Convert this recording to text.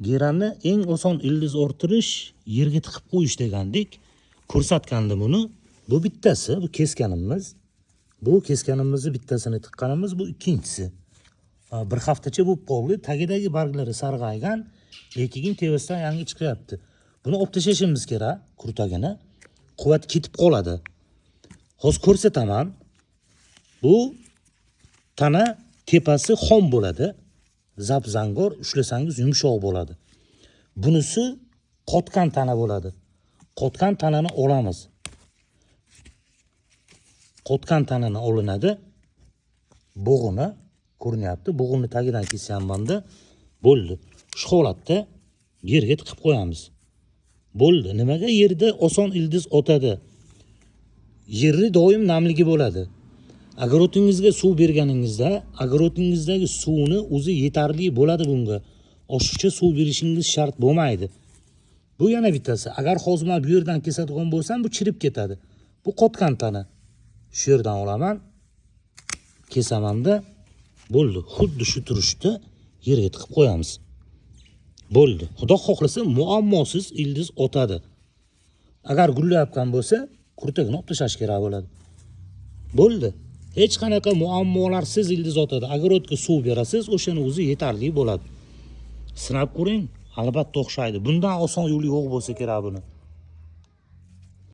Geranni eng oson ildiz o'rtirish yerga tiqib qo'yish degandik. Ko'rsatgandi buni. Bu bittasi, bu kesganimiz. Bu kesganimizni bittasini tiqqanimiz, bu ikkinchisi. Bir haftacha bo'lib qoldi. Tagidagi barglari sarg'aygan, lekin tevasidan yangi chiqyapti. Buni olib tashlashimiz kerak, kurtagini. Quvvat ketib qoladi. Hozir ko'rsataman. Bu tana tepasi xom bo'ladi. Zap-zangor, ushlasangiz yumshoq bo'ladi. Bunisi qotgan tana bo'ladi. Qotgan tanani olamiz. Qotgan tanani olinadi. Bo'g'ini ko'rinyapti. Bo'g'ini tagidan kesyapman-da. Bo'ldi. Shu holatda yerga tiqib qo'yamiz. Bo'ldi. Nimaga yerda oson ildiz otadi? Yerni doim namligi bo'ladi. Agrotingizga suv berganingizda, agrotingizdagi suvni o'zi yetarli bo'ladi bunga. Oshiqcha suv berishingiz shart bo'lmaydi. Bu yana bittasi. Agar hozir men bu yerdan kesadigan bo'lsam, bu chirib ketadi. Bu qotgan tana. Shu yerdan olaman, kesaman-da, bo'ldi. Xuddi shu turishda yerga tiqib qo'yamiz. Bo'ldi. Xudo xohlasa muammosiz ildiz otadi. Agar gullayotgan bo'lsa, kurtagini olib tashlash kerak bo'ladi. Bo'ldi. Hech qanaqa muammolarsiz ildiz otadi. Agrodga suv berasiz, o'shani o'zi yetarli bo'ladi. Sinab ko'ring, albatta o'xshaydi. Bundan oson yo'li yo'q bo'lsa kerak buni.